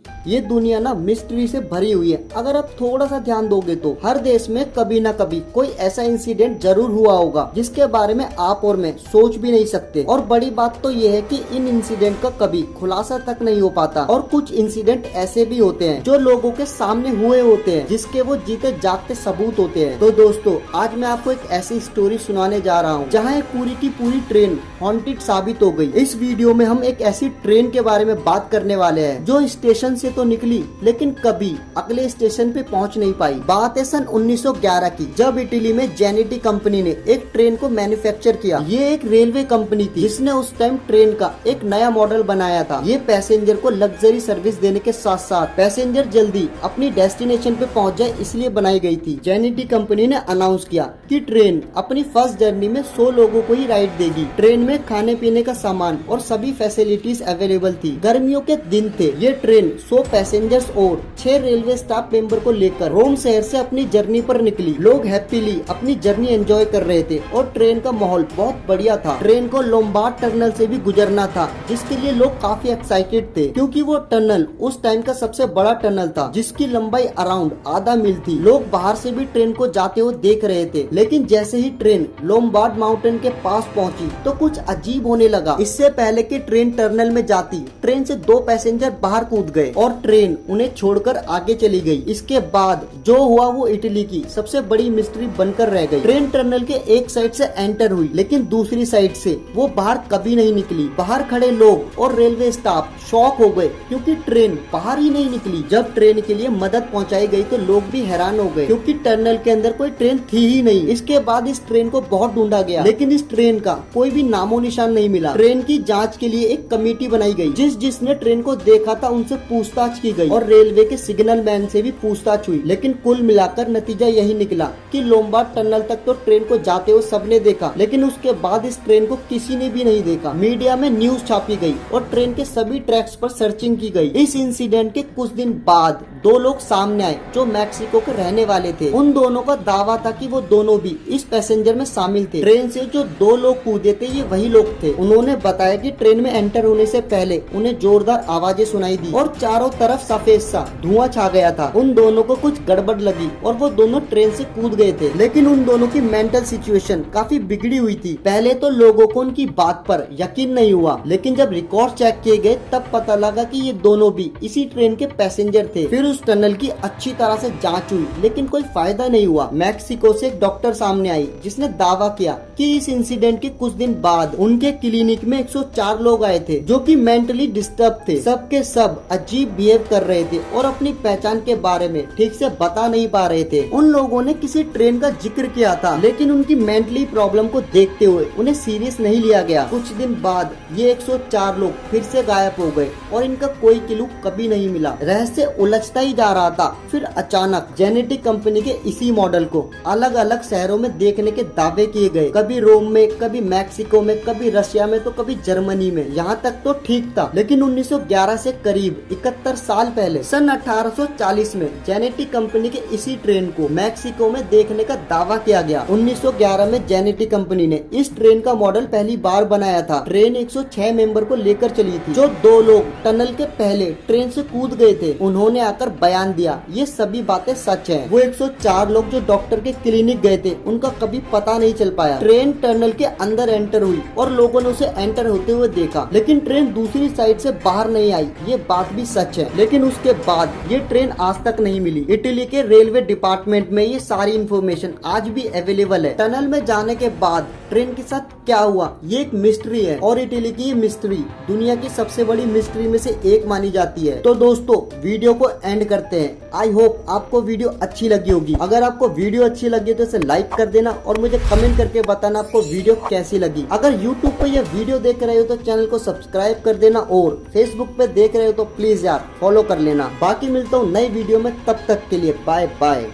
ये दुनिया ना मिस्ट्री से भरी हुई है। अगर आप थोड़ा सा ध्यान दोगे तो हर देश में कभी ना कभी कोई ऐसा इंसिडेंट जरूर हुआ होगा जिसके बारे में आप और मैं सोच भी नहीं सकते। और बड़ी बात तो ये है कि इन इंसिडेंट का कभी खुलासा तक नहीं हो पाता। और कुछ इंसिडेंट ऐसे भी होते हैं जो लोगों के सामने हुए होते हैं, जिसके वो जीते जागते सबूत होते हैं। तो दोस्तों, आज मैं आपको एक ऐसी स्टोरी सुनाने जा रहा हूँ जहाँ एक पूरी की पूरी ट्रेन हॉन्टेड साबित हो गई। इस वीडियो में हम एक ऐसी ट्रेन के बारे में बात करने वाले हैं जो स्टेशन से तो निकली लेकिन कभी अगले स्टेशन पे पहुंच नहीं पाई। बात है सन 1911 की, जब इटली में जेनेटी कंपनी ने एक ट्रेन को मैन्युफैक्चर किया। ये एक रेलवे कंपनी थी जिसने उस टाइम ट्रेन का एक नया मॉडल बनाया था। ये पैसेंजर को लग्जरी सर्विस देने के साथ साथ पैसेंजर जल्दी अपनी डेस्टिनेशन पे पहुंच जाए, इसलिए बनाई गई थी। जेनेटी कंपनी ने अनाउंस किया कि ट्रेन अपनी फर्स्ट जर्नी में 100 लोगों को ही राइड देगी। ट्रेन में खाने पीने का सामान और सभी फैसिलिटीज अवेलेबल थी। गर्मियों के दिन थे। ये ट्रेन 100 पैसेंजर्स और 6 रेलवे स्टाफ मेंबर को लेकर रोम शहर से अपनी जर्नी पर निकली। लोग हैप्पीली अपनी जर्नी एंजॉय कर रहे थे और ट्रेन का माहौल बहुत बढ़िया था। ट्रेन को लोम्बार्ड टनल से भी गुजरना था, जिसके लिए लोग काफी एक्साइटेड थे क्योंकि वो टनल उस टाइम का सबसे बड़ा टनल था जिसकी लंबाई अराउंड आधा मील थी। लोग बाहर से भी ट्रेन को जाते हुए देख रहे थे। लेकिन जैसे ही ट्रेन लोम्बार्ड माउंटेन के पास पहुंची तो कुछ अजीब होने लगा। इससे पहले कि ट्रेन टनल में जाती, ट्रेन से 2 पैसेंजर बाहर कूद गए और ट्रेन उन्हें छोड़कर आगे चली गई। इसके बाद जो हुआ वो इटली की सबसे बड़ी मिस्ट्री बनकर रह गई। ट्रेन टनल के एक साइड से एंटर हुई लेकिन दूसरी साइड से वो बाहर कभी नहीं निकली। बाहर खड़े लोग और रेलवे स्टाफ शॉक हो गए क्योंकि ट्रेन बाहर ही नहीं निकली। जब ट्रेन के लिए मदद पहुंचाई गई तो लोग भी हैरान हो गए क्योंकि टनल के अंदर कोई ट्रेन थी ही नहीं। इसके बाद इस ट्रेन को बहुत ढूंढा गया लेकिन इस ट्रेन का कोई भी नामो निशान नहीं मिला। ट्रेन की जाँच के लिए एक कमेटी बनाई गई। जिसने ट्रेन को देखा था उनसे पूछताछ की गई और रेलवे के सिग्नल मैन से भी पूछताछ हुई। लेकिन कुल मिलाकर नतीजा यही निकला कि लोम्बार्ड टनल तक तो ट्रेन को जाते हुए सबने देखा, लेकिन उसके बाद इस ट्रेन को किसी ने भी नहीं देखा। मीडिया में न्यूज छापी गई और ट्रेन के सभी ट्रैक्स पर सर्चिंग की गई। इस इंसिडेंट के कुछ दिन बाद 2 लोग सामने आए जो मैक्सिको के रहने वाले थे। उन दोनों का दावा था कि वो दोनों भी इस पैसेंजर में शामिल थे। ट्रेन से जो 2 लोग कूदे थे ये वही लोग थे। उन्होंने बताया कि ट्रेन में एंटर होने से पहले उन्हें जोरदार आवाजें सुनाई दी और चारों तरफ सफेद सा धुआं छा गया था। उन दोनों को कुछ गड़बड़ लगी और वो दोनों ट्रेन से कूद गए थे। लेकिन उन दोनों की मेंटल सिचुएशन काफी बिगड़ी हुई थी। पहले तो लोगों को उनकी बात पर यकीन नहीं हुआ, लेकिन जब रिकॉर्ड चेक किए गए तब पता लगा कि ये दोनों भी इसी ट्रेन के पैसेंजर थे। फिर उस टनल की अच्छी तरह से जांच हुई लेकिन कोई फायदा नहीं हुआ। मैक्सिको से एक डॉक्टर सामने आई जिसने दावा किया कि इस इंसिडेंट के कुछ दिन बाद उनके क्लिनिक में 104 लोग आए थे जो कि मेंटली डिस्टर्ब थे। सबके सब अजीब बिहेव कर रहे थे और अपनी पहचान के बारे में ठीक से बता नहीं पा रहे थे। उन लोगों ने किसी ट्रेन का जिक्र किया था लेकिन उनकी मेंटली प्रॉब्लम को देखते हुए उन्हें सीरियस नहीं लिया गया। कुछ दिन बाद ये 104 लोग फिर से गायब हो गए और इनका कोई क्लू कभी नहीं मिला। रहस्य उलझता ही जा रहा था। फिर अचानक जेनेटिक कंपनी के इसी मॉडल को अलग अलग शहरों में देखने के दावे किए गए। कभी रोम में, कभी मैक्सिको में, कभी रशिया में तो कभी जर्मनी में। यहाँ तक तो ठीक था, लेकिन 1911 से करीब 71 साल पहले सन 1840 में जेनेटिक कंपनी के इसी ट्रेन को मैक्सिको में देखने का दावा किया गया। 1911 में जेनेटिक कंपनी ने इस ट्रेन का मॉडल पहली बार बनाया था। ट्रेन 106 मेंबर को लेकर चली थी। जो 2 लोग टनल के पहले ट्रेन से कूद गए थे उन्होंने आकर बयान दिया ये सभी बातें सच हैं। वो 104 लोग जो डॉक्टर के क्लिनिक गए थे उनका कभी पता नहीं चल पाया। ट्रेन टनल के अंदर एंटर हुई और लोगों ने उसे एंटर होते हुए देखा, लेकिन ट्रेन दूसरी साइड से बाहर नहीं आई। ये बात भी सच है, लेकिन उसके बाद ये ट्रेन आज तक नहीं मिली। इटली के रेलवे डिपार्टमेंट में ये सारी इंफॉर्मेशन आज भी अवेलेबल है। टनल में जाने के बाद ट्रेन के साथ क्या हुआ ये एक मिस्ट्री है और इटली की ये मिस्ट्री दुनिया की सबसे बड़ी मिस्ट्री में से एक मानी जाती है। तो दोस्तों, वीडियो को एंड करते हैं। आई होप आपको वीडियो अच्छी लगी होगी। अगर आपको वीडियो अच्छी लगी तो इसे लाइक कर देना और मुझे कमेंट करके बताना आपको वीडियो कैसी लगी। अगर यूट्यूब पर यह वीडियो देख रहे हो तो चैनल को सब्सक्राइब कर देना और फेसबुक पे देख रहे हो तो प्लीज यार फॉलो कर लेना। बाकी मिलता हूँ नई वीडियो में, तब तक के लिए बाय बाय।